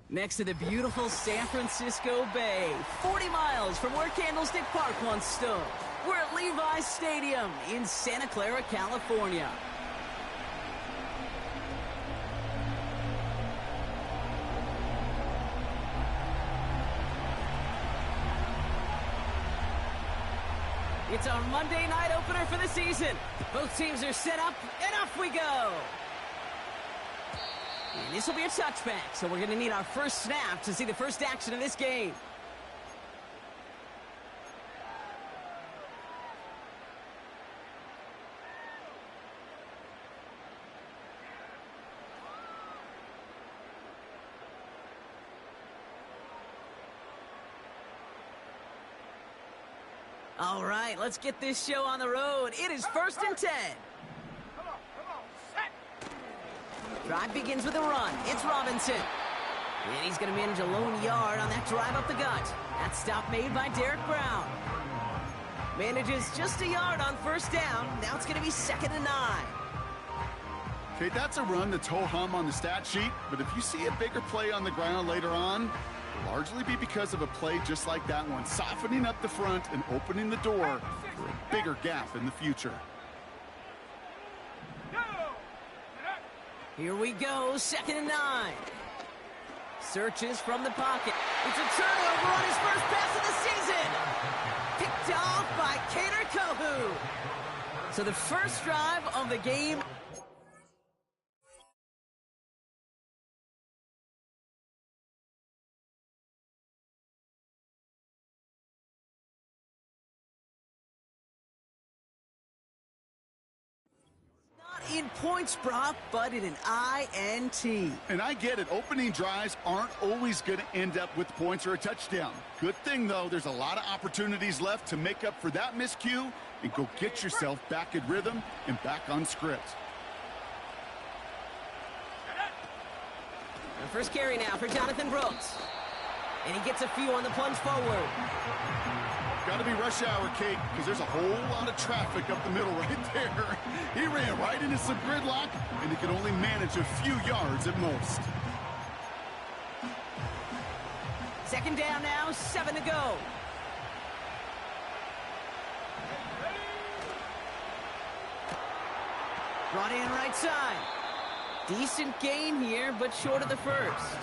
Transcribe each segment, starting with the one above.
Next to the beautiful San Francisco Bay, 40 miles from where Candlestick Park once stood. We're at Levi's Stadium in Santa Clara, California. It's our Monday night opener for the season. Both teams are set up, and off we go. And this will be a touchback, so we're going to need our first snap to see the first action of this game. All right, let's get this show on the road. It is 1st and 10. Drive begins with a run. It's Robinson. And he's going to manage a lone yard on that drive up the gut. That stop made by Derek Brown. Manages just a yard on first down. Now it's going to be 2nd and 9. Okay, that's a run that's ho-hum on the stat sheet, but if you see a bigger play on the ground later on, it'll largely be because of a play just like that one, softening up the front and opening the door for a bigger gap in the future. Here we go, 2nd and 9. Searches from the pocket. It's a turnover on his first pass of the season. Picked off by Kader Kohu. So the first drive of the game. In points, Brock, but in an INT. And I get it. Opening drives aren't always going to end up with points or a touchdown. Good thing, though, there's a lot of opportunities left to make up for that miscue and go get yourself back in rhythm and back on script. The first carry now for Jonathan Brooks. And he gets a few on the plunge forward. Got to be rush hour, Kate, because there's a whole lot of traffic up the middle right there. He ran right into some gridlock, and he could only manage a few yards at most. 2nd down now, 7 to go. Brought in right side. Decent gain here, but short of the first.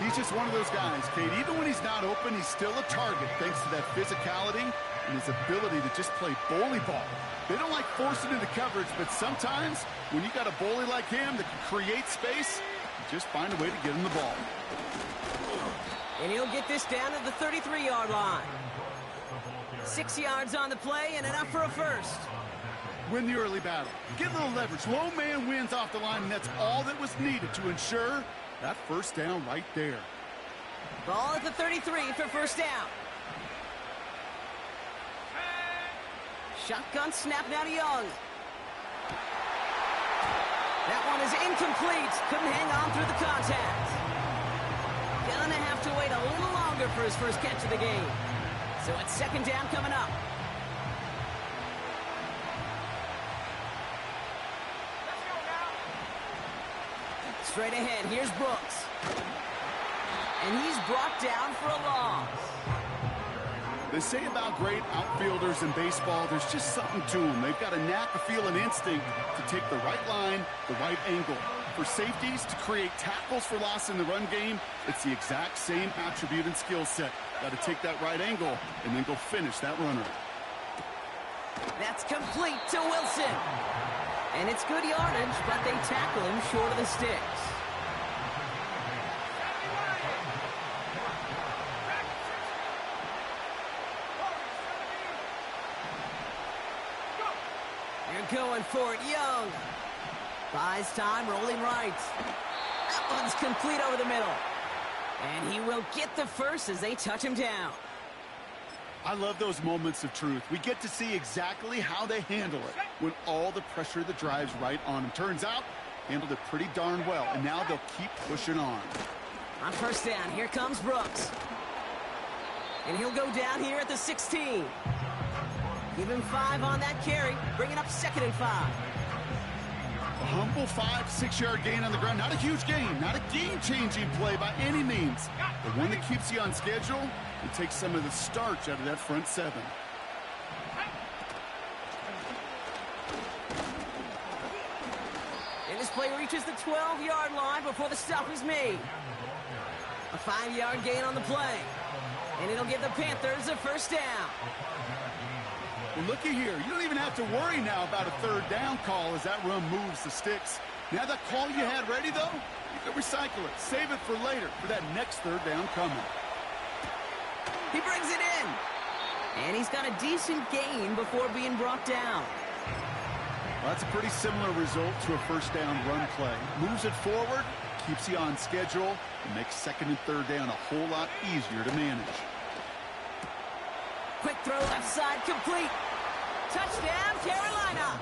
He's just one of those guys, Kate. Even when he's not open, he's still a target thanks to that physicality and his ability to just play bully ball. They don't like forcing into coverage, but sometimes when you got a bully like him that can create space, you just find a way to get him the ball. And he'll get this down to the 33-yard line. 6 yards on the play and enough for a first. Win the early battle. Get a little leverage. Low man wins off the line, and that's all that was needed to ensure that first down right there. Ball at the 33 for first down. Shotgun snap now to Young. That one is incomplete. Couldn't hang on through the contact. Gonna have to wait a little longer for his first catch of the game. So it's 2nd down coming up. Straight ahead, here's Brooks. And he's brought down for a loss. They say about great outfielders in baseball, there's just something to them. They've got a knack, a feel, and instinct to take the right line, the right angle. For safeties to create tackles for loss in the run game, it's the exact same attribute and skill set. Got to take that right angle and then go finish that runner. That's complete to Wilson. And it's good yardage, but they tackle him short of the sticks. You're going for it, Young. Buys time, rolling right. That one's complete over the middle. And he will get the first as they touch him down. I love those moments of truth. We get to see exactly how they handle it when all the pressure that drives right on them. Turns out, handled it pretty darn well, and now they'll keep pushing on. On first down, here comes Brooks. And he'll go down here at the 16. Give him 5 on that carry, bringing up 2nd and 5. Humble 5-6-yard gain on the ground. Not a huge gain, not a game-changing play by any means, but one that keeps you on schedule and takes some of the starch out of that front seven. And this play reaches the 12-yard line before the stop is made. A 5-yard gain on the play. And it'll give the Panthers a first down. Well, looky here. You don't even have to worry now about a third down call as that run moves the sticks. Now that call you had ready, though, you can recycle it. Save it for later for that next third down coming. He brings it in. And he's got a decent gain before being brought down. Well, that's a pretty similar result to a first down run play. Moves it forward, keeps you on schedule, and makes second and third down a whole lot easier to manage. Quick throw left side complete. Touchdown, Carolina.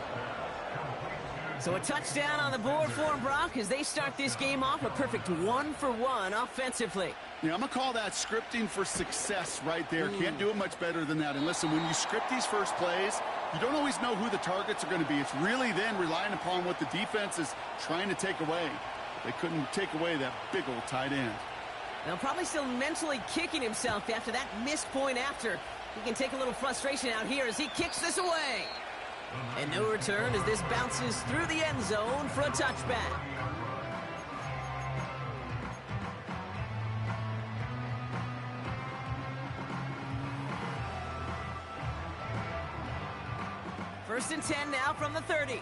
So a touchdown on the board for them, Brock, as they start this game off a perfect 1-for-1 offensively. Yeah, I'm going to call that scripting for success right there. Can't do it much better than that. And listen, when you script these first plays, you don't always know who the targets are going to be. It's really then relying upon what the defense is trying to take away. They couldn't take away that big old tight end. Now probably still mentally kicking himself after that missed point after. He can take a little frustration out here as he kicks this away. And no return as this bounces through the end zone for a touchback. First and 10 now from the 30.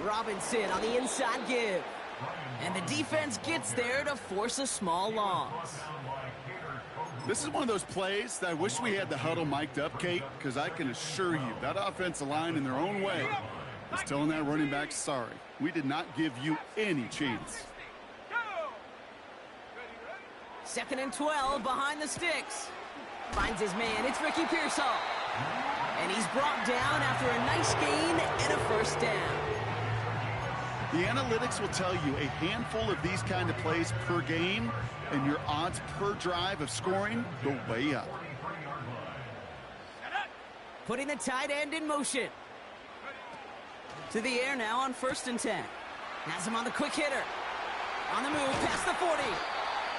Robinson on the inside give. And the defense gets there to force a small loss. This is one of those plays that I wish we had the huddle mic'd up, Kate, because I can assure you that offensive line in their own way is telling that running back, sorry, we did not give you any chance. Second and 12 behind the sticks. Finds his man. It's Ricky Pearsall. And he's brought down after a nice gain and a first down. The analytics will tell you a handful of these kind of plays per game, and your odds per drive of scoring go way up. Putting the tight end in motion. To the air now on first and 10. Has him on the quick hitter. On the move past the 40.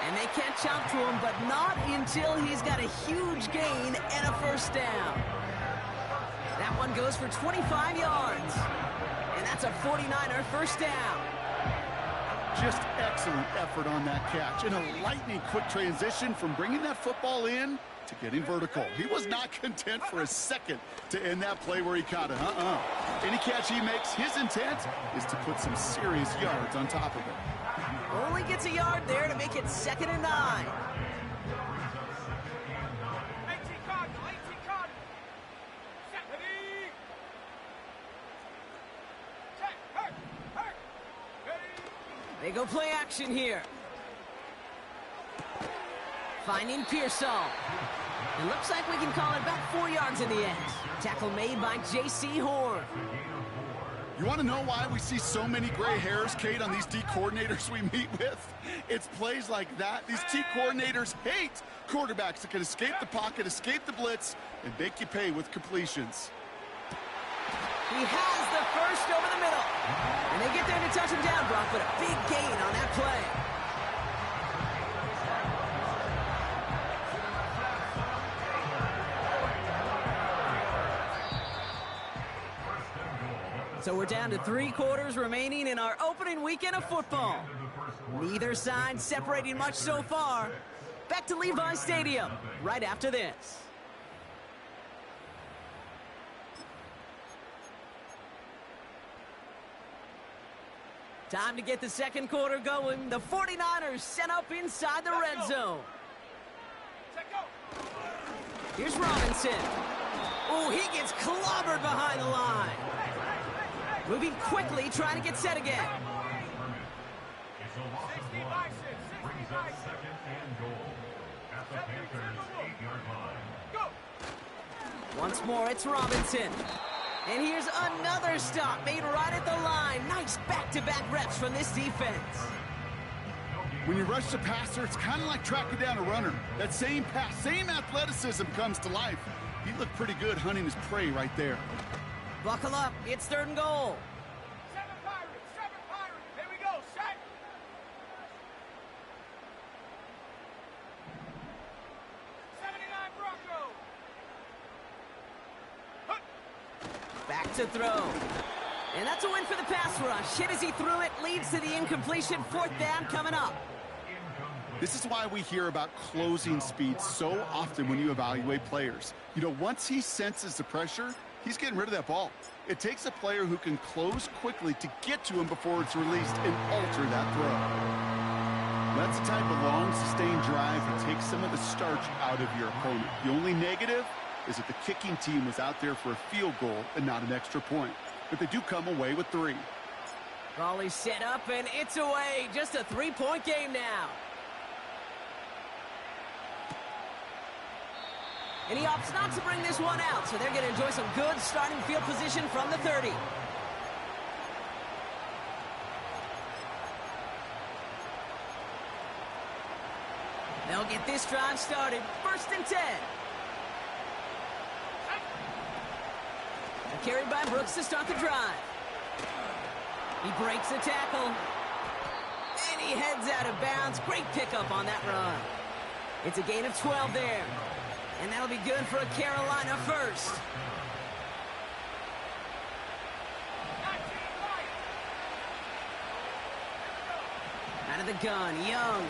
And they catch up to him, but not until he's got a huge gain and a first down. That one goes for 25 yards. And that's a 49er first down. Just excellent effort on that catch. And a lightning quick transition from bringing that football in to getting vertical. He was not content for a second to end that play where he caught it. Any catch he makes, his intent is to put some serious yards on top of it. Only gets a yard there to make it 2nd and 9. They go play action here. Finding Pearsall. It looks like we can call it about 4 yards in the end. Tackle made by J.C. Horn. You want to know why we see so many gray hairs, Kate, on these D coordinators we meet with? It's plays like that. These D coordinators hate quarterbacks that can escape the pocket, escape the blitz, and make you pay with completions. He has the first over the middle. And they get there to touch him down, Brock, but a big gain on that play. So we're down to 3 quarters remaining in our opening weekend of football. Neither side separating much so far. Back to Levi Stadium right after this. Time to get the second quarter going. The 49ers set up inside the red zone. Here's Robinson. Oh, he gets clobbered behind the line. Moving quickly, trying to get set again. Once more, it's Robinson. And here's another stop made right at the line. Nice back-to-back reps from this defense. When you rush the passer, it's kind of like tracking down a runner. That same pass, same athleticism comes to life. He looked pretty good hunting his prey right there. Buckle up. It's 3rd and goal. 7 Pirates. Here we go. Set. Back to throw. And that's a win for the pass rush. Hit as he threw it, leads to the incompletion. 4th down coming up. This is why we hear about closing speed so often when you evaluate players. You know, once he senses the pressure, he's getting rid of that ball. It takes a player who can close quickly to get to him before it's released and alter that throw. That's the type of long, sustained drive that takes some of the starch out of your opponent. The only negative is that the kicking team was out there for a field goal and not an extra point. But they do come away with 3. Raleigh's set up, and it's away. Just a 3-point game now. And he opts not to bring this one out, so they're going to enjoy some good starting field position from the 30. They'll get this drive started. 1st and 10. Carried by Brooks to start the drive. He breaks a tackle. And he heads out of bounds. Great pickup on that run. It's a gain of 12 there. And that'll be good for a Carolina first. Out of the gun, Young.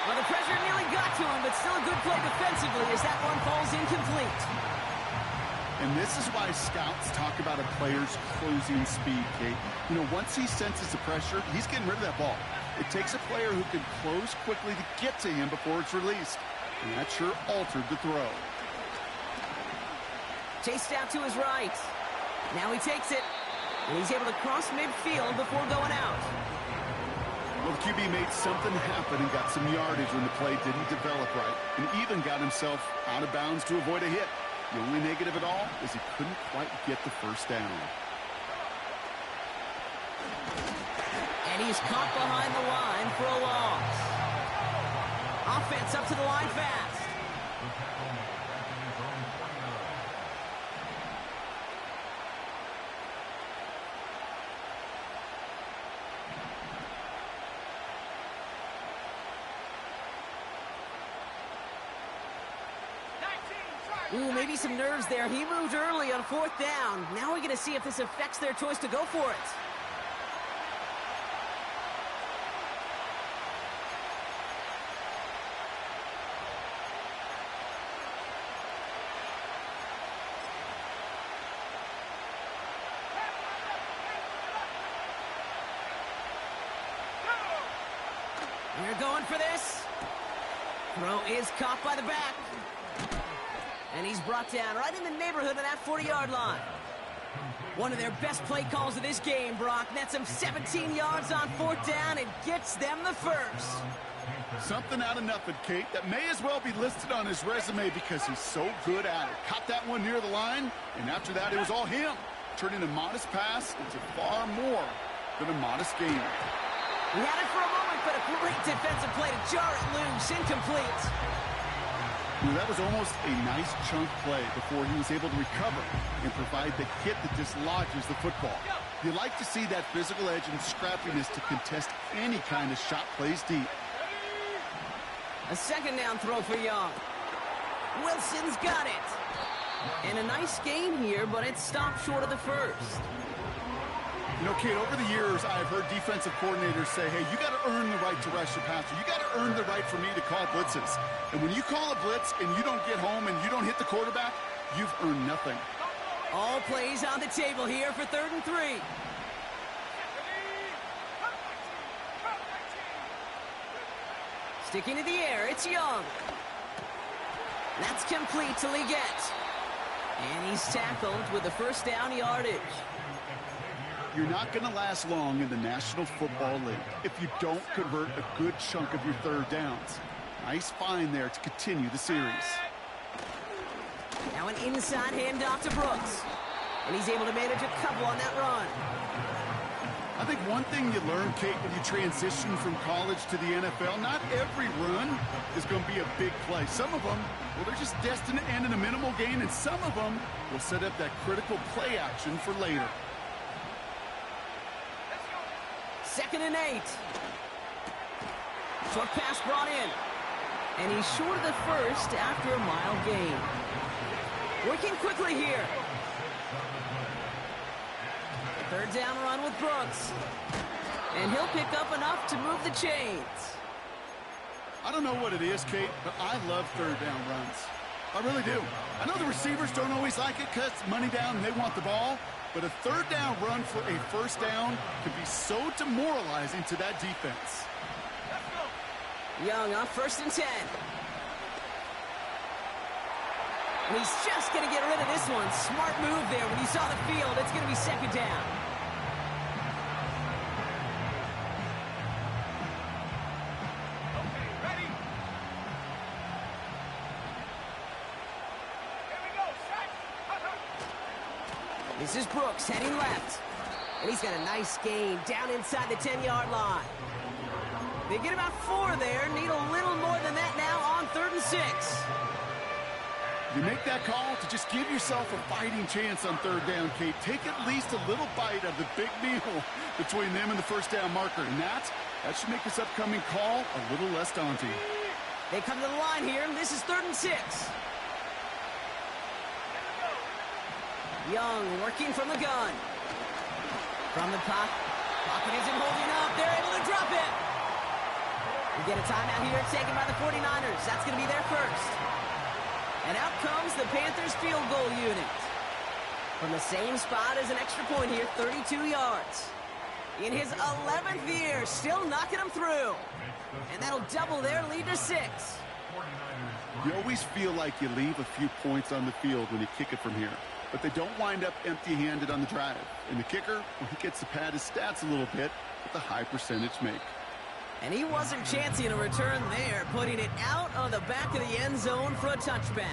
Well, the pressure nearly got to him, but still a good play defensively as that one falls incomplete. And this is why scouts talk about a player's closing speed, Kate. You know, once he senses the pressure, he's getting rid of that ball. It takes a player who can close quickly to get to him before it's released. And that sure altered the throw. Chased out to his right. Now he takes it. And he's able to cross midfield before going out. Well, the QB made something happen and got some yardage when the play didn't develop right. And even got himself out of bounds to avoid a hit. The only negative at all is he couldn't quite get the 1st down. And he's caught behind the line for a loss. Offense up to the line fast. Ooh, maybe some nerves there. He moved early on 4th down. Now we're going to see if this affects their choice to go for it. They're going for this. Throw is caught by the back. And he's brought down right in the neighborhood of that 40-yard line. One of their best play calls of this game, Brock. Nets him 17 yards on 4th down and gets them the first. Something out of nothing, Kate, that may as well be listed on his resume because he's so good at it. Caught that one near the line, and after that, it was all him. Turning a modest pass into far more than a modest game. He had it for a moment, but a great defensive play to jar it loose. Incomplete. That was almost a nice chunk play before he was able to recover and provide the hit that dislodges the football. You like to see that physical edge and scrappiness to contest any kind of shot plays deep. A 2nd down throw for Young. Wilson's got it. And a nice gain here, but it stopped short of the first. You know, Kate, over the years, I've heard defensive coordinators say, hey, you got to earn the right to rush your passer. You got to earn the right for me to call blitzes. And when you call a blitz and you don't get home and you don't hit the quarterback, you've earned nothing. All plays on the table here for 3rd and 3. Sticking to the air, it's Young. That's complete to Leggett. And he's tackled with the 1st down yardage. You're not going to last long in the National Football League if you don't convert a good chunk of your 3rd downs. Nice find there to continue the series. Now an inside handoff to Brooks. And he's able to manage a couple on that run. I think one thing you learn, Kate, when you transition from college to the NFL, not every run is going to be a big play. Some of them, well, they're just destined to end in a minimal gain, and some of them will set up that critical play action for later. 2nd and 8. Short pass brought in. And he's short of the first after a mile gain. Working quickly here. 3rd down run with Brooks. And he'll pick up enough to move the chains. I don't know what it is, Kate, but I love 3rd down runs. I really do. I know the receivers don't always like it because it's money down and they want the ball, but a 3rd down run for a 1st down can be so demoralizing to that defense. Young on 1st and 10. And he's just going to get rid of this one. Smart move there. When you saw the field, it's going to be 2nd down. Okay, ready? Here we go, set. This is Brooks heading left. And he's got a nice gain down inside the 10-yard line. They get about 4 there. Need a little more than that now on 3rd and 6. You make that call to just give yourself a fighting chance on 3rd down, Kate. Take at least a little bite of the big meal between them and the 1st down marker. And that should make this upcoming call a little less daunting. They come to the line here, and this is 3rd and 6. Young working from the gun. From the pocket isn't holding up. They're able to drop it. We get a timeout here taken by the 49ers. That's going to be their first. And out comes the Panthers field goal unit. From the same spot as an extra point here, 32 yards. In his 11th year, still knocking them through. And that'll double their lead to 6. You always feel like you leave a few points on the field when you kick it from here. But they don't wind up empty-handed on the drive. And the kicker, well, he gets to pad his stats a little bit with a high percentage make. And he wasn't chancing a return there, putting it out on the back of the end zone for a touchback.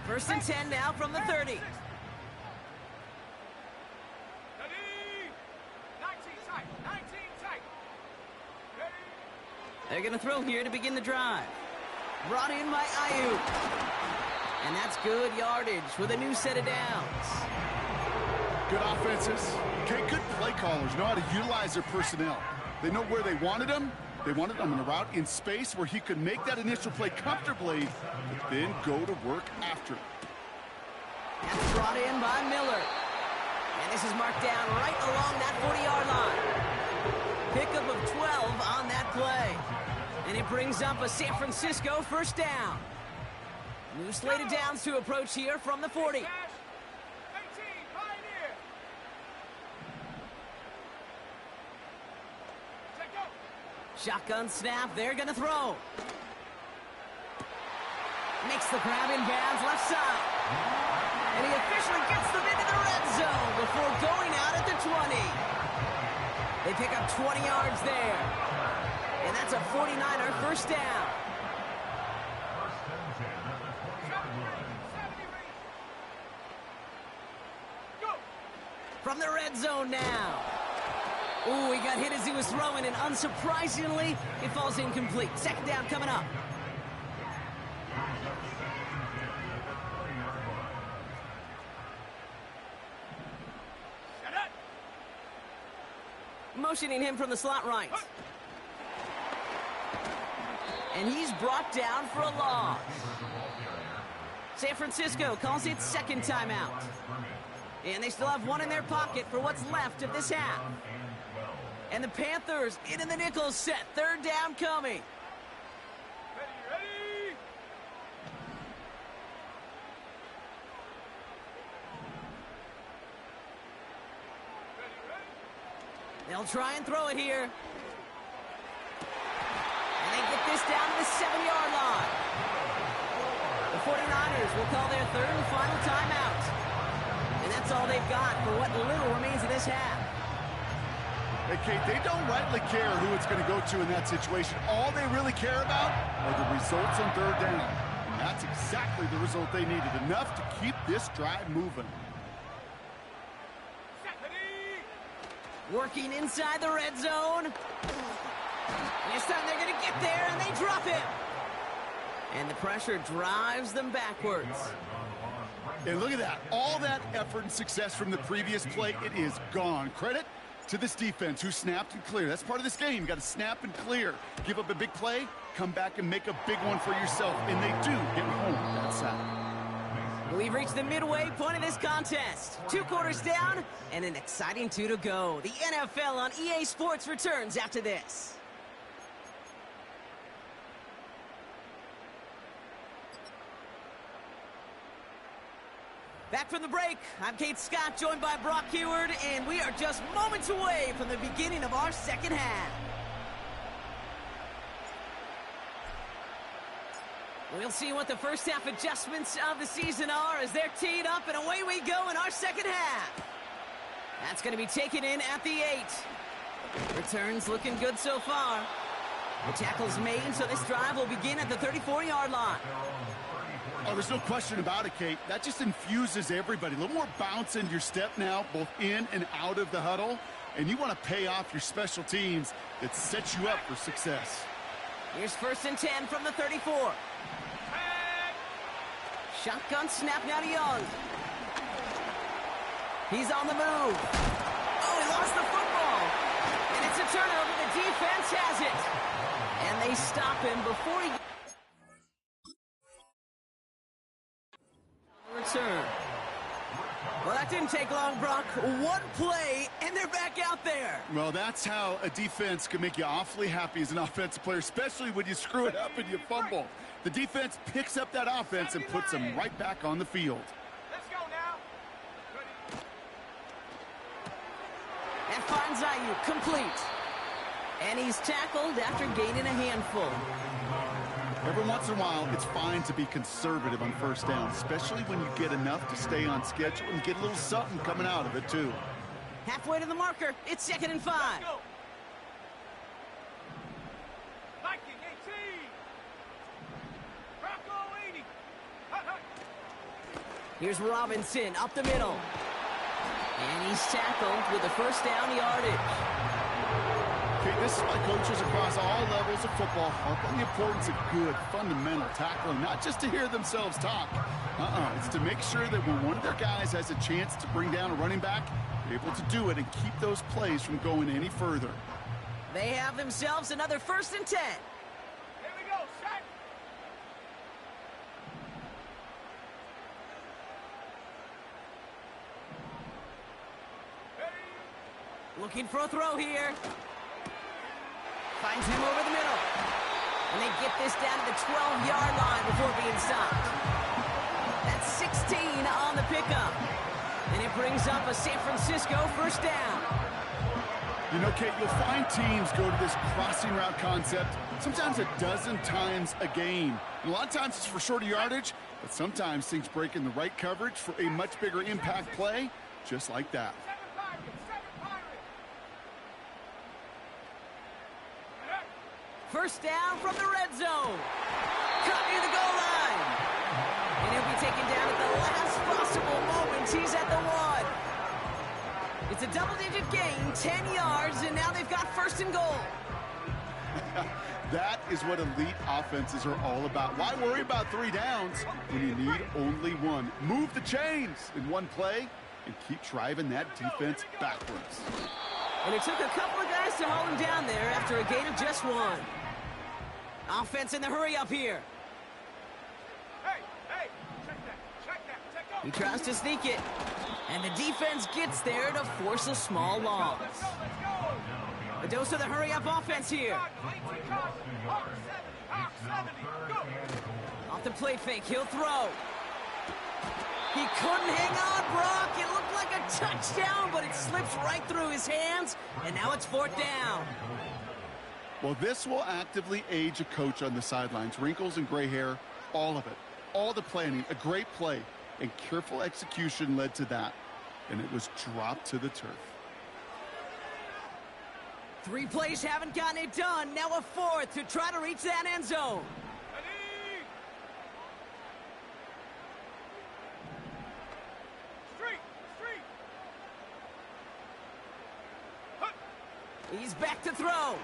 First and 10 now from the 30. Ready? 19 tight, 19 tight. Ready? They're going to throw here to begin the drive. Brought in by Ayuk. And that's good yardage with a new set of downs. Good offenses. Okay, good play callers know how to utilize their personnel. They know where they wanted them. They wanted them in a route in space where he could make that initial play comfortably, but then go to work after. That's brought in by Miller. And this is marked down right along that 40-yard line. Pickup of 12 on that play. And it brings up a San Francisco 1st down. New slate of downs to approach here from the 40. 18, Pioneer. Check go. Shotgun snap, they're gonna throw. Makes the grab in bounds left side. And he officially gets them into the red zone before going out at the 20. They pick up 20 yards there. And that's a 49er 1st down. From the red zone now. Ooh, he got hit as he was throwing, and unsurprisingly, it falls incomplete. 2nd down coming up. Set it. Motioning him from the slot right. And he's brought down for a loss. San Francisco calls it 2nd timeout. And they still have one in their pocket for what's left of this half. And the Panthers into the nickel set. 3rd down coming. Ready? They'll try and throw it here. And they get this down to the 7-yard line. The 49ers will call their 3rd and final timeout. And that's all they've got for what little remains of this half. Hey, Kate, they don't rightly care who it's going to go to in that situation. All they really care about are the results on 3rd down. That's exactly the result they needed. Enough to keep this drive moving. Working inside the red zone. This time they're going to get there, and they drop him. And the pressure drives them backwards. And look at that. All that effort and success from the previous play, it is gone. Credit to this defense who snapped and cleared. That's part of this game. You got to snap and clear. Give up a big play, come back and make a big one for yourself. And they do get home that side. We've reached the midway point of this contest. 2 quarters down and an exciting 2 to go. The NFL on EA Sports returns after this. Back from the break, I'm Kate Scott, joined by Brock Heward, and we are just moments away from the beginning of our second half. We'll see what the first half adjustments of the season are as they're teed up, and away we go in our second half. That's going to be taken in at the 8. Returns looking good so far. The tackle's made, so this drive will begin at the 34-yard line. Oh, there's no question about it, Kate. That just infuses everybody. A little more bounce in your step now, both in and out of the huddle. And you want to pay off your special teams that sets you up for success. Here's 1st and 10 from the 34. Shotgun snap now to Young. He's on the move. Oh, he lost the football. And it's a turnover. The defense has it. And they stop him before he... Return. Well, that didn't take long, Brock. 1 play, and they're back out there. Well, that's how a defense can make you awfully happy as an offensive player, especially when you screw it up and you fumble. The defense picks up that offense and puts them right back on the field. Let's go now. That finds Ayuk complete. And he's tackled after gaining a handful. Every once in a while, it's fine to be conservative on 1st down, especially when you get enough to stay on schedule and get a little something coming out of it, too. Halfway to the marker. It's 2nd and 5. Let's go. Viking 18. Bronco 80. Hut, hut. Here's Robinson up the middle. And he's tackled with a 1st down yardage. Okay, this is why coaches across all levels of football harp on the importance of good, fundamental tackling, not just to hear themselves talk. It's to make sure that when one of their guys has a chance to bring down a running back, they're able to do it and keep those plays from going any further. They have themselves another 1st and 10. Here we go, set. Looking for a throw here. Finds him over the middle. And they get this down to the 12-yard line before being stopped. That's 16 on the pickup. And it brings up a San Francisco 1st down. You know, Kate, you'll find teams go to this crossing route concept sometimes a dozen times a game. And a lot of times it's for shorter yardage, but sometimes things break in the right coverage for a much bigger impact play, just like that. 1st down from the red zone. Caught near the goal line. And he'll be taken down at the last possible moment. He's at the 1. It's a double-digit gain, 10 yards, and now they've got 1st and goal. That is what elite offenses are all about. Why worry about 3 downs when you need only 1? Move the chains in 1 play and keep driving that defense backwards. And it took a couple of guys to hold him down there after a gain of just 1. Offense in the hurry up here. Hey, check that. He tries to sneak it. And the defense gets there to force a small loss. Let's go. A dose of the hurry up offense here. Off the play fake, he'll throw. He couldn't hang on, Brock. It looked like a touchdown, but it slips right through his hands, and now it's 4th down. Well, this will actively age a coach on the sidelines. Wrinkles and gray hair, all of it. All the planning, a great play, and careful execution led to that. And it was dropped to the turf. 3 plays haven't gotten it done. Now a 4th to try to reach that end zone. He's back to throw.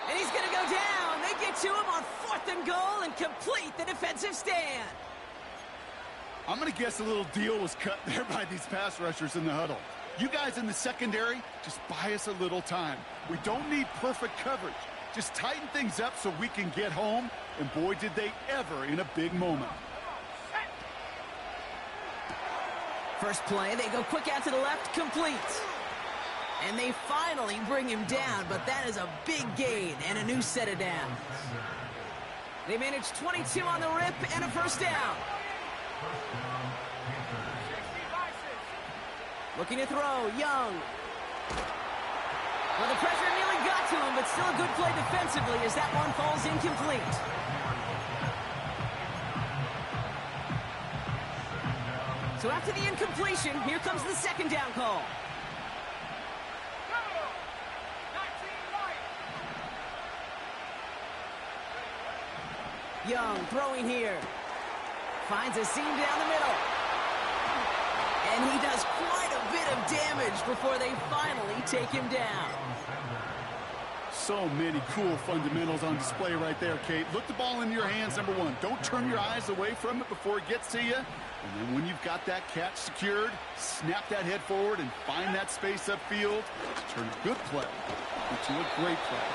And he's going to go down. They get to him on 4th and goal and complete the defensive stand. I'm going to guess a little deal was cut there by these pass rushers in the huddle. You guys in the secondary, just buy us a little time. We don't need perfect coverage. Just tighten things up so we can get home. And boy, did they ever in a big moment. First play, they go quick out to the left, complete. And they finally bring him down, but that is a big gain and a new set of downs. They managed 22 on the rip and a first down. Looking to throw, Young. Well, the pressure nearly got to him, but still a good play defensively as that one falls incomplete. So after the incompletion, here comes the second down call. Young throwing here. Finds a seam down the middle. And he does quite a bit of damage before they finally take him down. So many cool fundamentals on display right there, Kate. Look the ball in your hands, number one. Don't turn your eyes away from it before it gets to you. And then when you've got that catch secured, snap that head forward and find that space upfield to turn a good play into a great play.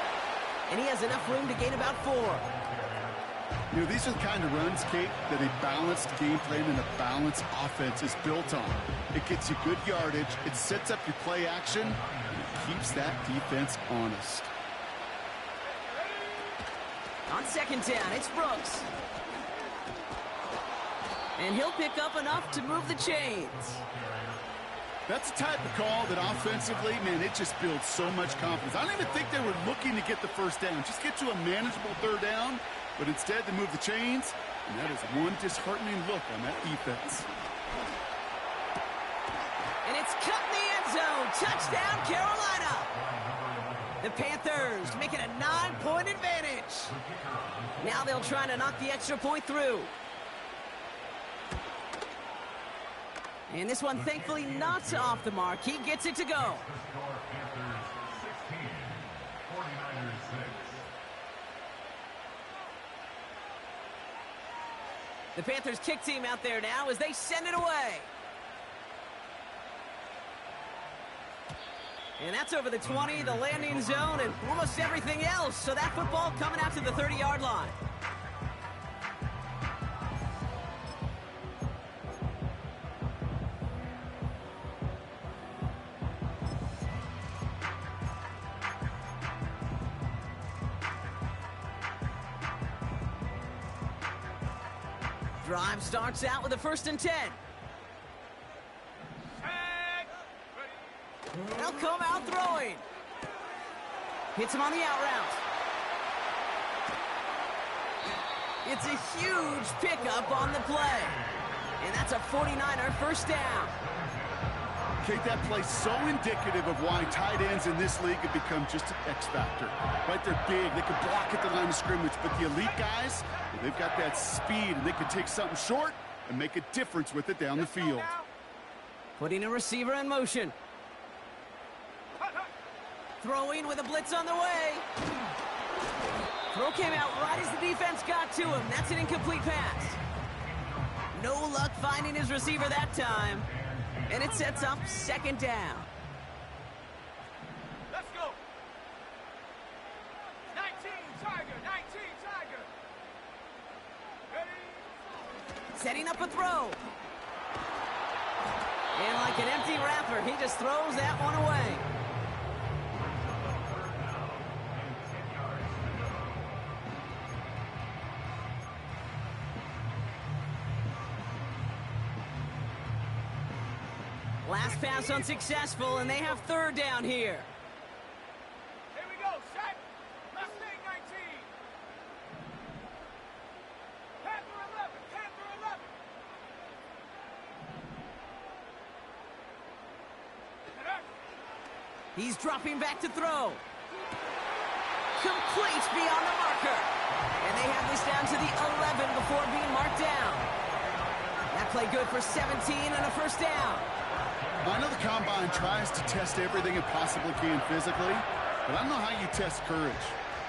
And he has enough room to gain about 4. You know, these are the kind of runs, Kate, that a balanced game plan and a balanced offense is built on. It gets you good yardage, it sets up your play action, and it keeps that defense honest. On second down, it's Brooks. And he'll pick up enough to move the chains. That's the type of call that offensively, man, it just builds so much confidence. I don't even think they were looking to get the first down. Just get to a manageable third down, but instead they move the chains, and that is one disheartening look on that defense. And it's cut in the end zone. Touchdown, Carolina. The Panthers make it a 9-point advantage. Now they'll try to knock the extra point through. And this one, thankfully, not off the mark. He gets it to go. The Panthers kick team out there now as they send it away. And that's over the 20, the landing zone, and almost everything else. So that football coming out to the 30-yard line. Drive starts out with a 1st and 10. They'll come out throwing. Hits him on the out route. It's a huge pickup on the play. And that's a 49er first down. Kate, that play's so indicative of why tight ends in this league have become just an X factor. Right, they're big, they can block at the line of scrimmage, but the elite guys, well, they've got that speed, and they can take something short and make a difference with it down the field. Putting a receiver in motion. Throwing with a blitz on the way. Throw came out right as the defense got to him. That's an incomplete pass. No luck finding his receiver that time. And it sets up 2nd down. Let's go. 19, Tiger. 19, Tiger. Ready? Setting up a throw. And like an empty wrapper, he just throws that one away. Last pass unsuccessful, and they have 3rd down here. Here we go, set. Mustang 19. Panther 11, Panther 11. He's dropping back to throw. Complete beyond the marker. And they have this down to the 11 before being marked down. That play good for 17 and a first down. I know the Combine tries to test everything it possibly can physically, but I don't know how you test courage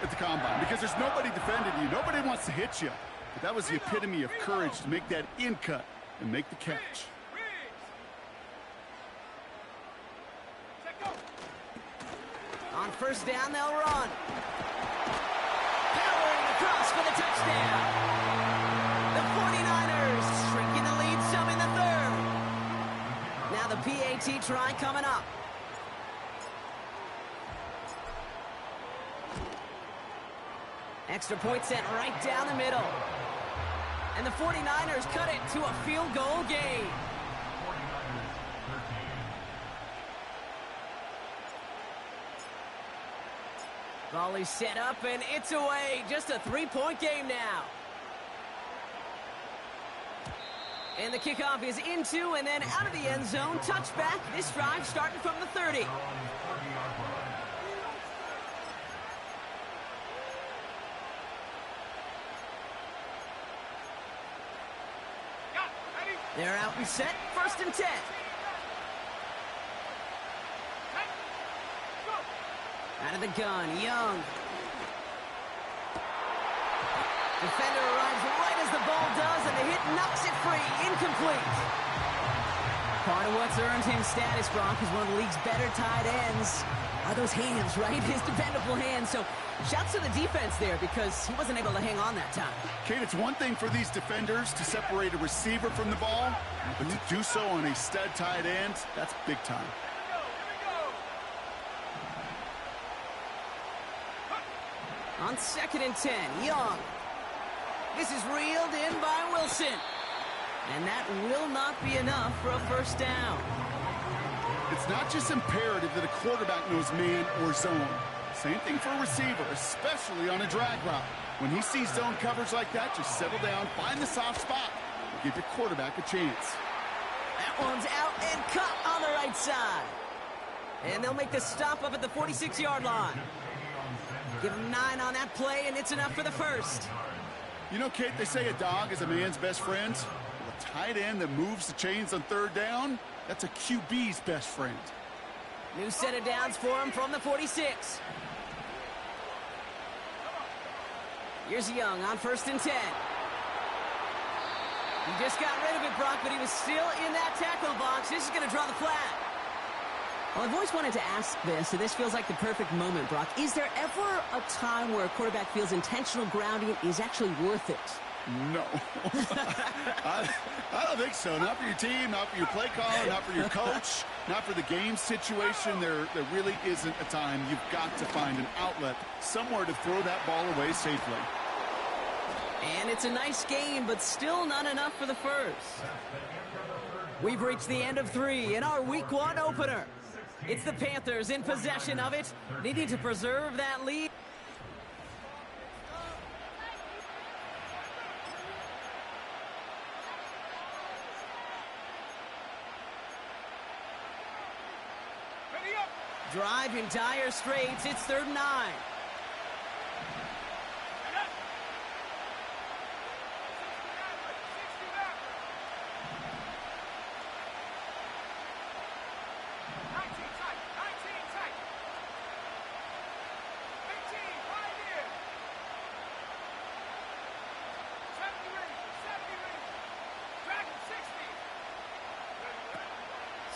at the Combine because there's nobody defending you. Nobody wants to hit you. But that was the epitome of courage to make that in cut and make the catch. On first down, they'll run. Powering across for the touchdown. The 49ers shrinking the lead some in the third. Now the PAT try coming up. Extra point set right down the middle. And the 49ers cut it to a field goal game. Volley set up, and it's away. Just a three-point game now. And the kickoff is into and then out of the end zone. Touchback. This drive starting from the 30. They're out and set. First and 10. Out of the gun, Young. Defender arrives right as the ball does, and the hit knocks it free. Incomplete. Part of what's earned him status, Brock, is one of the league's better tight ends. Are those hands, right? His dependable hands. So shouts to the defense there because he wasn't able to hang on that time. Kate, it's one thing for these defenders to separate a receiver from the ball, but to do so on a stud tight end, that's big time. On second and 10, Young. This is reeled in by Wilson. And that will not be enough for a first down. It's not just imperative that a quarterback knows man or zone. Same thing for a receiver, especially on a drag route. When he sees zone coverage like that, just settle down, find the soft spot, and give your quarterback a chance. That one's out and cut on the right side. And they'll make the stop up at the 46-yard line. Give him 9 on that play, and it's enough for the first. You know, Kate, they say a dog is a man's best friend. Well, a tight end that moves the chains on third down, that's a QB's best friend. New set of downs for him from the 46. Here's Young on first and 10. He just got rid of it, Brock, but he was still in that tackle box. This is going to draw the flag. Well, I've always wanted to ask this, and this feels like the perfect moment, Brock. Is there ever a time where a quarterback feels intentional grounding is actually worth it? No. I don't think so. Not for your team, not for your play caller, not for your coach, not for the game situation. There really isn't a time. You've got to find an outlet, somewhere to throw that ball away safely. And it's a nice game, but still not enough for the first. We've reached the end of 3 in our Week 1 opener. It's the Panthers in possession of it, needing to preserve that lead. Drive in dire straits. It's 3rd and 9.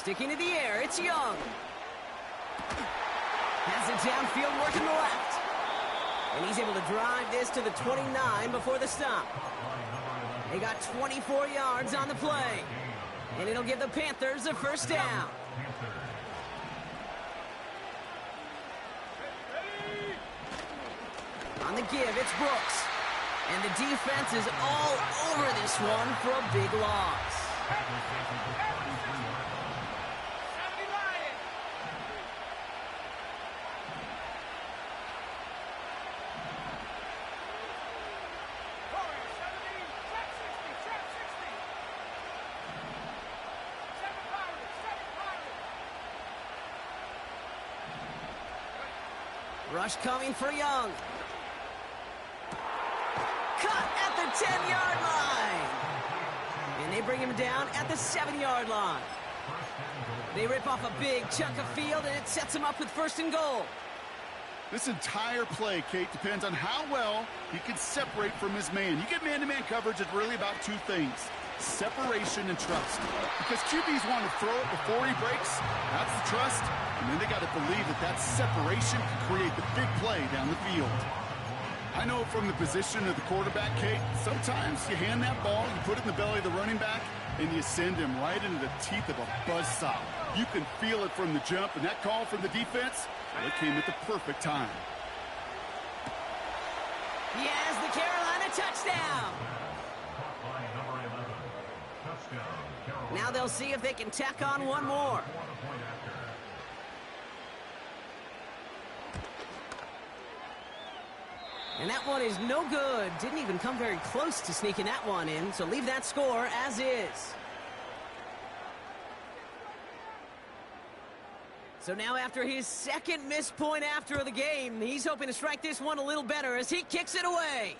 Sticking to the air, it's Young. Has it downfield, working the left. And he's able to drive this to the 29 before the stop. They got 24 yards on the play. And it'll give the Panthers a first down. On the give, it's Brooks. And the defense is all over this one for a big loss. Rush coming for Young. Cut at the 10-yard line. And they bring him down at the 7-yard line. They rip off a big chunk of field, and it sets them up with 1st and goal. This entire play, Kate, depends on how well he can separate from his man. You get man-to-man coverage, it's really about 2 things: separation and trust. Because QBs want to throw it before he breaks. That's the trust. And then they got to believe that that separation can create the big play down the field. I know from the position of the quarterback, Kate, sometimes you hand that ball, you put it in the belly of the running back, and you send him right into the teeth of a buzzsaw. You can feel it from the jump, and that call from the defense, well, it came at the perfect time. He has the Carolina touchdown. Now they'll see if they can tack on one more. And that one is no good. Didn't even come very close to sneaking that one in, so leave that score as is. So now after his 2nd missed point after the game, he's hoping to strike this one a little better as he kicks it away.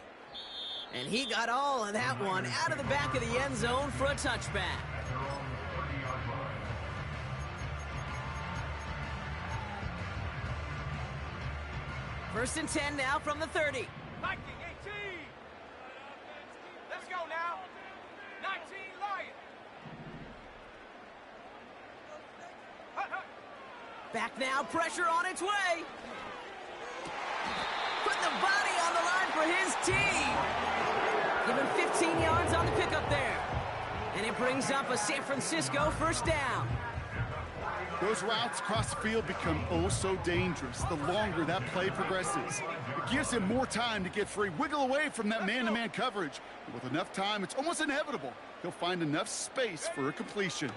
And he got all of that one out of the back of the end zone for a touchback. First and 10 now from the 30. Viking 18. Let's go now. 19 Lions. Back now, pressure on its way. Putting the body on the line for his team. Give him 15 yards on the pickup there. And it brings up a San Francisco 1st down. Those routes across the field become oh so dangerous the longer that play progresses. It gives him more time to get free, wiggle away from that man-to-man coverage. And with enough time, it's almost inevitable he'll find enough space for a completion.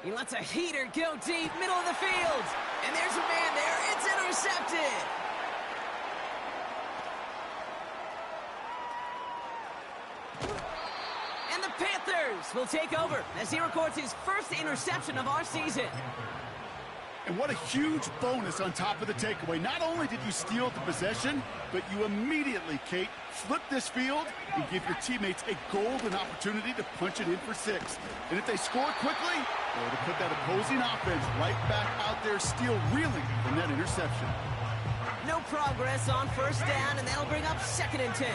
He lets a heater go deep, middle of the field. And there's a man there. It's intercepted. And the Panthers will take over as he records his 1st interception of our season. And what a huge bonus on top of the takeaway. Not only did you steal the possession, but you immediately, Kate, flip this field and give your teammates a golden opportunity to punch it in for 6. And if they score quickly, or to put that opposing offense right back out there still reeling from that interception. No progress on 1st down, and that'll bring up 2nd and 10.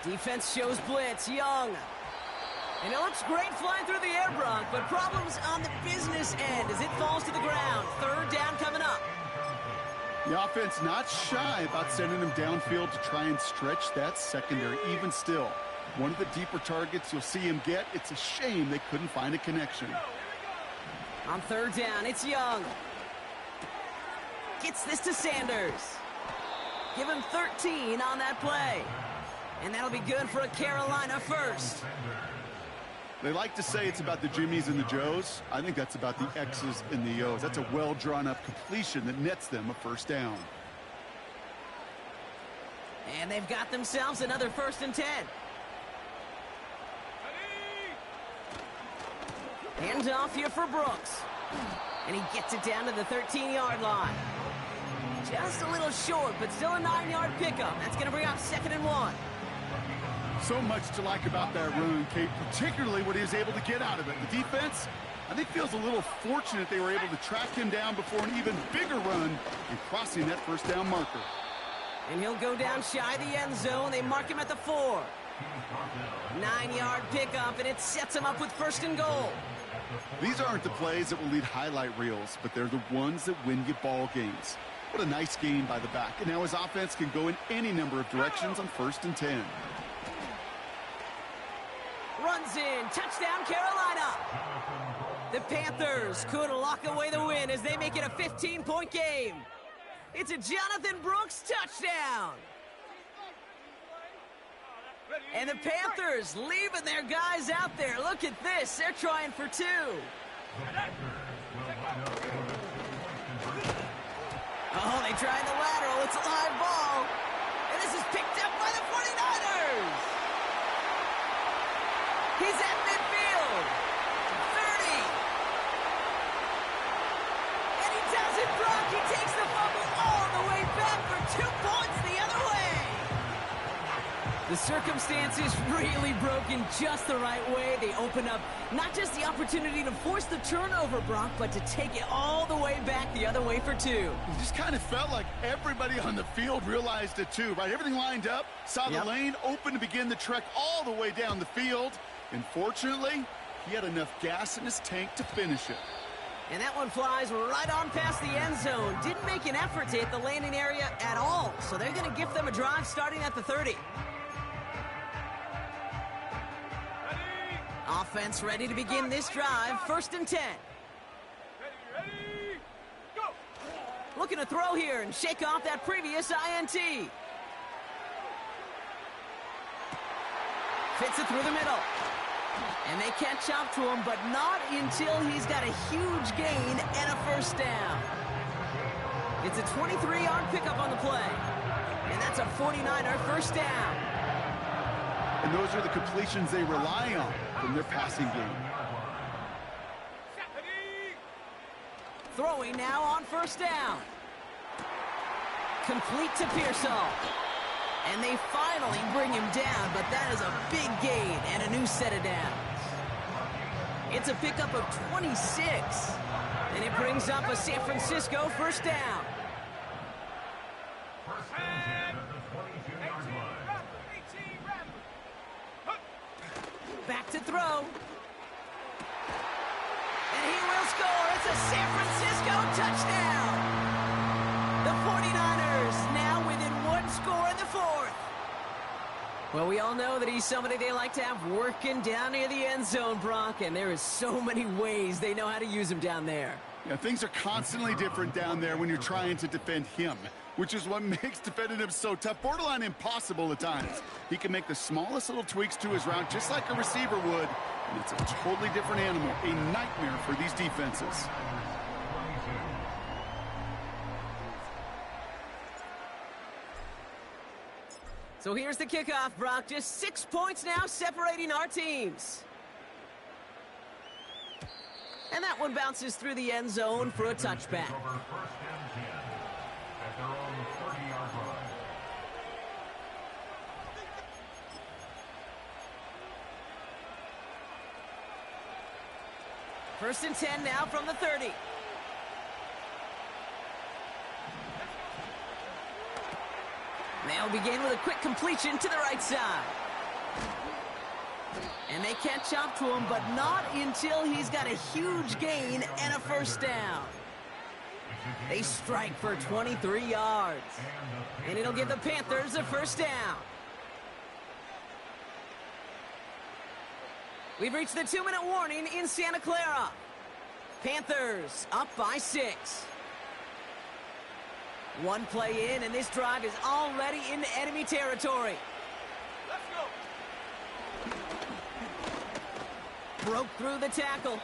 Defense shows blitz. Young. And it looks great flying through the air, Bronk, but problems on the business end as it falls to the ground. 3rd down coming up. The offense not shy about sending him downfield to try and stretch that secondary. Even still, one of the deeper targets you'll see him get. It's a shame they couldn't find a connection. On 3rd down, it's Young. Gets this to Sanders. Give him 13 on that play. And that'll be good for a Carolina 1st. They like to say it's about the Jimmies and the Joes. I think that's about the X's and the O's. That's a well-drawn-up completion that nets them a 1st down. And they've got themselves another 1st and 10. Hand off here for Brooks. And he gets it down to the 13-yard line. Just a little short, but still a 9-yard pickup. That's going to bring up 2nd and 1. So much to like about that run, Kate, particularly what he was able to get out of it. The defense, I think, feels a little fortunate they were able to track him down before an even bigger run and crossing that 1st down marker. And he'll go down shy of the end zone. They mark him at the 4. 9-yard pickup, and it sets him up with 1st and goal. These aren't the plays that will lead highlight reels, but they're the ones that win you ball games. What a nice game by the back. And now his offense can go in any number of directions on 1st and 10. Runs in. Touchdown, Carolina. The Panthers could lock away the win as they make it a 15-point game. It's a Jonathan Brooks touchdown. And the Panthers leaving their guys out there. Look at this. They're trying for 2. Oh, they tried the lateral. It's a live ball. And this is picked up by the 49ers. He's at midfield. 30. And he does it, Brock. He takes the fumble all the way back for 2 points the other way. The circumstances really broken just the right way. They open up not just the opportunity to force the turnover, Brock, but to take it all the way back the other way for two. It just kind of felt like everybody on the field realized it too, right? Everything lined up, saw the lane open to begin the trek all the way down the field. And fortunately, he had enough gas in his tank to finish it. And that one flies right on past the end zone. Didn't make an effort to hit the landing area at all. So they're going to give them a drive starting at the 30. Offense ready to begin this drive. 1st and 10. Ready, go! Looking to throw here and shake off that previous INT. Fits it through the middle. And they catch up to him, but not until he's got a huge gain and a 1st down. It's a 23-yard pickup on the play. And that's a 49er 1st down. And those are the completions they rely on from their passing game. Throwing now on 1st down. Complete to Pearsall. And they finally bring him down, but that is a big gain and a new set of downs. It's a pickup of 26. And it brings up a San Francisco 1st down. Back to throw. And he will score. It's a San Francisco touchdown. The 49ers now within 1 score in the 4th. Well, we all know that he's somebody they like to have working down near the end zone, Brock, and there is so many ways they know how to use him down there. Yeah, things are constantly different down there when you're trying to defend him, which is what makes defending him so tough, borderline impossible at times. He can make the smallest little tweaks to his route just like a receiver would, and it's a totally different animal, a nightmare for these defenses. So here's the kickoff, Brock. Just 6 points now separating our teams. And that one bounces through the end zone for a touchback. First and 10 now from the 30. They'll begin with a quick completion to the right side. And they catch up to him, but not until he's got a huge gain and a 1st down. They strike for 23 yards. And it'll give the Panthers a 1st down. We've reached the 2-minute warning in Santa Clara. Panthers up by 6. One play in, and this drive is already into enemy territory. Let's go! Broke through the tackle.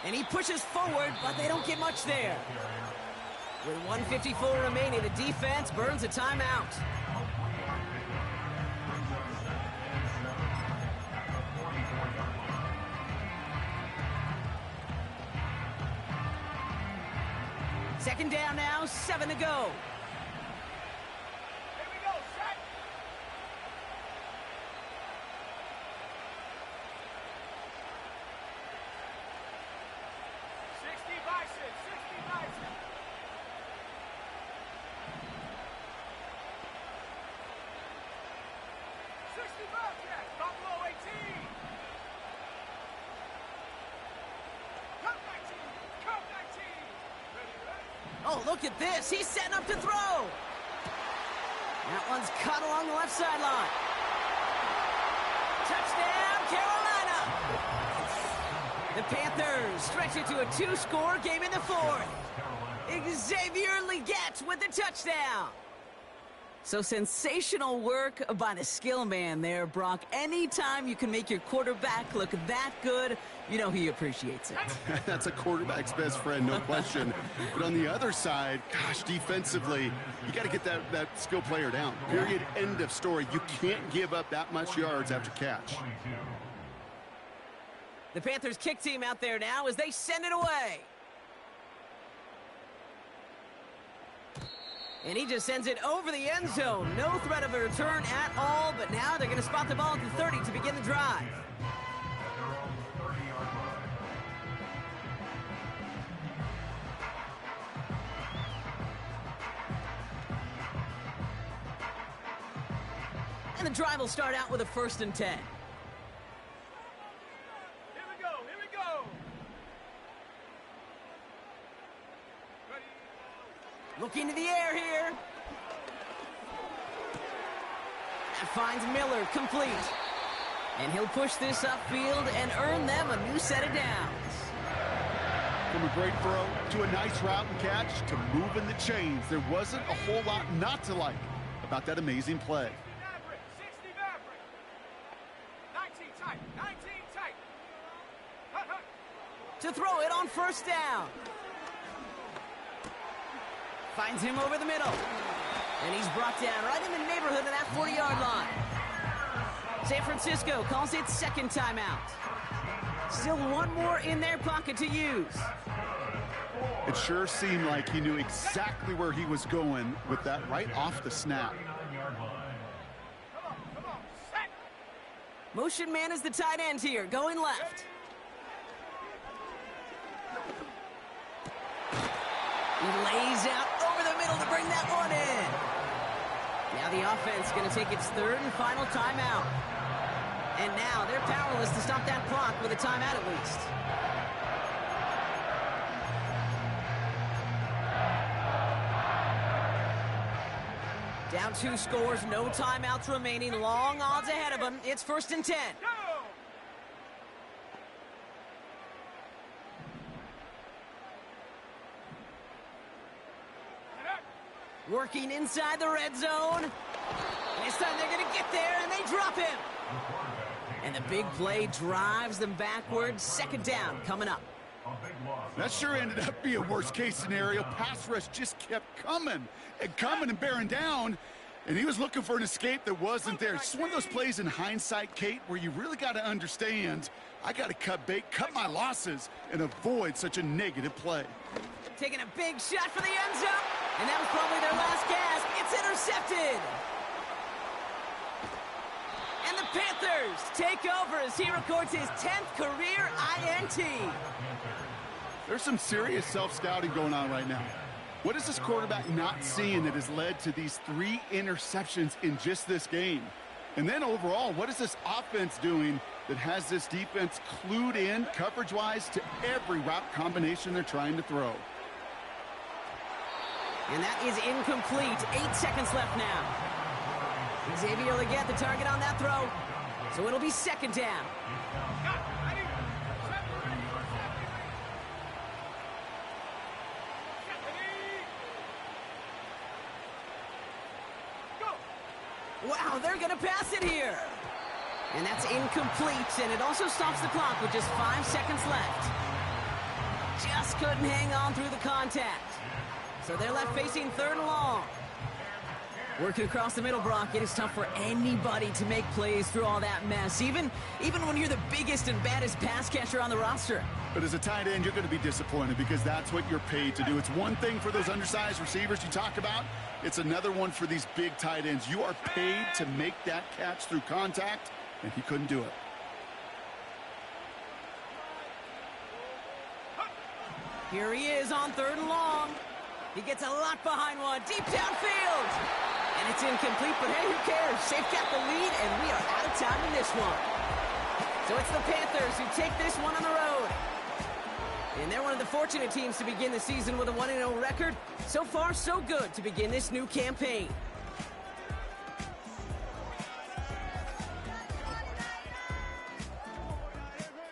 And he pushes forward, but they don't get much there. With 1:54 remaining, the defense burns a timeout. Second down now, 7 to go. Here we go, set! Oh, look at this. He's setting up to throw. That one's cut along the left sideline. Touchdown, Carolina. The Panthers stretch it to a 2-score game in the 4th. Xavier Legette with the touchdown. So sensational work by the skill man there, Brock. Anytime you can make your quarterback look that good, you know he appreciates it. That's a quarterback's best friend, no question. But on the other side, gosh, defensively, you got to get that skill player down. Period, end of story. You can't give up that much yards after catch. The Panthers kick team out there now as they send it away. And he just sends it over the end zone. No threat of a return at all, but now they're going to spot the ball at the 30 to begin the drive. And the drive will start out with a 1st and 10. Here we go, here we go. Ready? Looking to the air here. That finds Miller, complete. And he'll push this upfield and earn them a new set of downs. From a great throw to a nice route and catch to moving the chains, there wasn't a whole lot not to like about that amazing play. 60 Maverick. 19 tight, 19 tight. Hut, hut. To throw it on 1st down. Finds him over the middle. And he's brought down right in the neighborhood of that 40-yard line. San Francisco calls it 2nd timeout. Still one more in their pocket to use. It sure seemed like he knew exactly where he was going with that right off the snap. Come on, set. Motion man is the tight end here, going left. He lays out over the middle to bring that one in. Now the offense is going to take its 3rd and final timeout. And now they're powerless to stop that clock with a timeout at least. Down 2 scores, no timeouts remaining, long odds ahead of them. It's 1st and 10. Go. Working inside the red zone. This time they're going to get there, and they drop him. And the big play drives them backwards. 2nd down coming up. That sure ended up being a worst-case scenario. Pass rush just kept coming and bearing down, and he was looking for an escape that wasn't there. It's one of those plays in hindsight, Kate, where you really got to understand, I got to cut bait, cut my losses, and avoid such a negative play. Taking a big shot for the end zone, and that was probably their last gasp. It's intercepted. And the Panthers take over as he records his 10th career INT. There's some serious self-scouting going on right now. What is this quarterback not seeing that has led to these 3 interceptions in just this game? And then overall, what is this offense doing that has this defense clued in coverage-wise to every route combination they're trying to throw? And that is incomplete. 8 seconds left now. Xavier Legette the target on that throw. So it'll be 2nd down. Wow, they're going to pass it here. And that's incomplete, and it also stops the clock with just 5 seconds left. Just couldn't hang on through the contact. So they're left facing 3rd and long. Working across the middle, Brock, it is tough for anybody to make plays through all that mess, even when you're the biggest and baddest pass catcher on the roster. But as a tight end, you're going to be disappointed because that's what you're paid to do. It's one thing for those undersized receivers you talk about. It's another one for these big tight ends. You are paid to make that catch through contact, and he couldn't do it. Here he is on 3rd and long. He gets a lot behind one, deep downfield. And it's incomplete, but hey, who cares? They've got the lead, and we are out of time in this one. So it's the Panthers who take this one on the road. And they're one of the fortunate teams to begin the season with a 1-0 record. So far, so good to begin this new campaign.